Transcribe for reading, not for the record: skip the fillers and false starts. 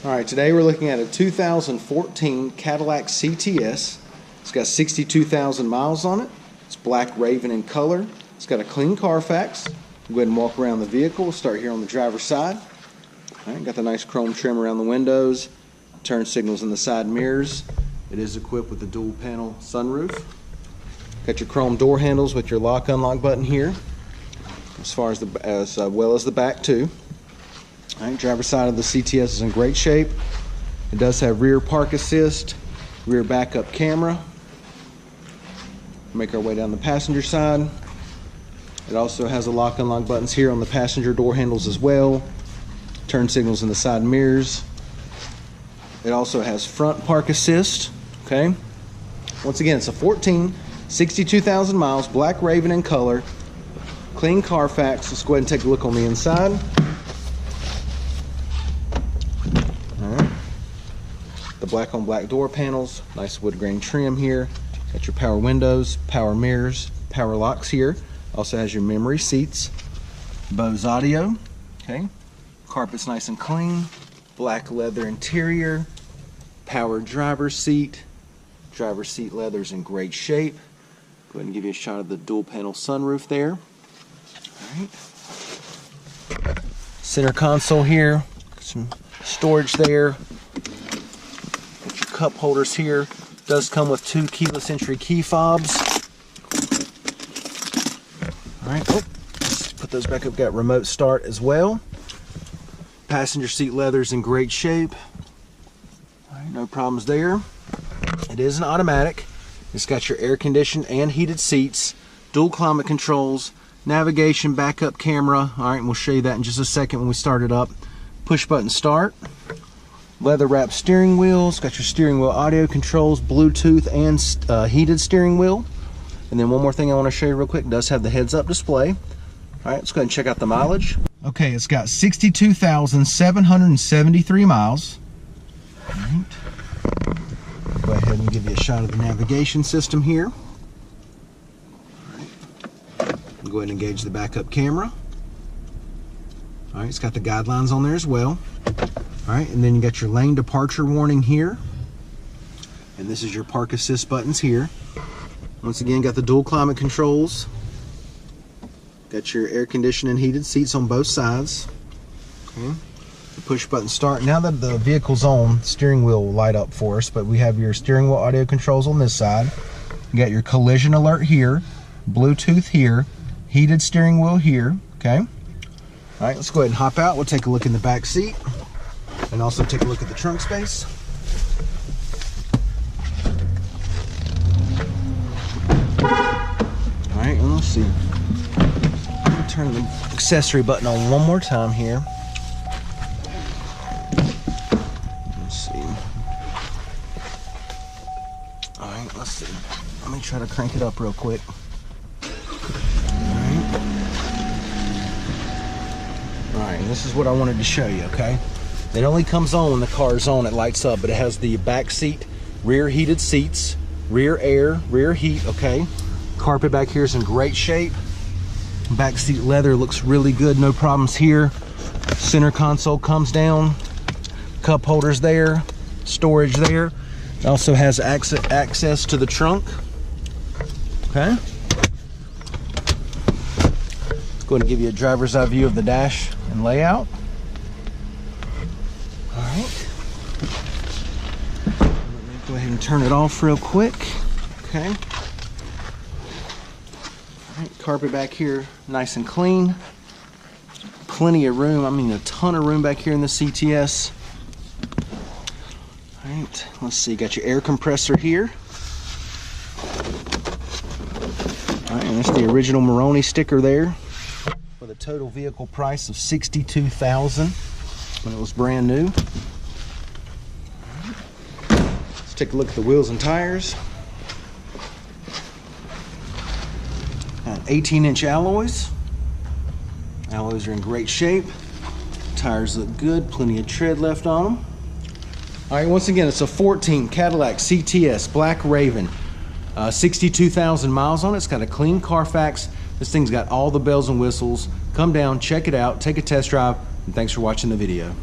Alright, today we're looking at a 2014 Cadillac CTS. It's got 62,000 miles on it. It's black raven in color. It's got a clean Carfax. We'll go ahead and walk around the vehicle. We'll start here on the driver's side. Alright, got the nice chrome trim around the windows. Turn signals in the side mirrors. It is equipped with a dual panel sunroof. Got your chrome door handles with your lock unlock button here, as well as the back too. Alright, driver's side of the CTS is in great shape. It does have rear park assist, rear backup camera. Make our way down the passenger side. It also has the lock unlock buttons here on the passenger door handles as well. Turn signals in the side mirrors. It also has front park assist. Okay. Once again, it's a 14, 62,000 miles, black raven in color, clean Carfax. Let's go ahead and take a look on the inside. The black on black door panels, nice wood grain trim here. Got your power windows, power mirrors, power locks here. Also has your memory seats, Bose audio. Okay, carpet's nice and clean, black leather interior, power driver's seat. Driver's seat leather's in great shape. Go ahead and give you a shot of the dual panel sunroof there. All right. Center console here, some storage there. Cup holders here. Does come with 2 keyless entry key fobs. Alright, let's put those back up. Got remote start as well. Passenger seat leather's in great shape. Alright, no problems there. It is an automatic. It's got your air conditioned and heated seats, dual climate controls, navigation, backup camera. Alright, and we'll show you that in just a second when we start it up. Push button start. Leather wrapped steering wheels, got your steering wheel audio controls, Bluetooth and heated steering wheel. And then one more thing I want to show you real quick, it does have the heads up display. All right, let's go ahead and check out the mileage. Okay, it's got 62,773 miles. All right. Go ahead and give you a shot of the navigation system here. All right. Go ahead and engage the backup camera. All right, it's got the guidelines on there as well. All right, and then you got your lane departure warning here. And this is your park assist buttons here. Once again, got the dual climate controls. Got your air conditioning and heated seats on both sides. Okay. The push button start. Now that the vehicle's on, steering wheel will light up for us, but we have your steering wheel audio controls on this side. You got your collision alert here, Bluetooth here, heated steering wheel here, okay? All right, let's go ahead and hop out. We'll take a look in the back seat. And also take a look at the trunk space. Alright, and let's see. Let me turn the accessory button on one more time here. Let's see. Alright, let's see. Let me try to crank it up real quick. Alright, and this is what I wanted to show you, okay? It only comes on when the car is on, it lights up, but it has the back seat, rear heated seats, rear air, rear heat, okay? Carpet back here is in great shape. Back seat leather looks really good, no problems here. Center console comes down, cup holders there, storage there. It also has access to the trunk, okay? Let's go ahead and give you a driver's eye view of the dash and layout. Alright, go ahead and turn it off real quick. Okay. Alright, carpet back here nice and clean. Plenty of room, I mean a ton of room back here in the CTS. Alright, let's see, got your air compressor here. Alright, and that's the original Moroni sticker there. With a total vehicle price of $62,000. When it was brand new. Let's take a look at the wheels and tires. 18-inch alloys. Alloys are in great shape. Tires look good, plenty of tread left on them. All right, once again, it's a 14 Cadillac CTS Black Raven. 62,000 miles on it. It's got a clean Carfax. This thing's got all the bells and whistles. Come down, check it out, take a test drive, and thanks for watching the video.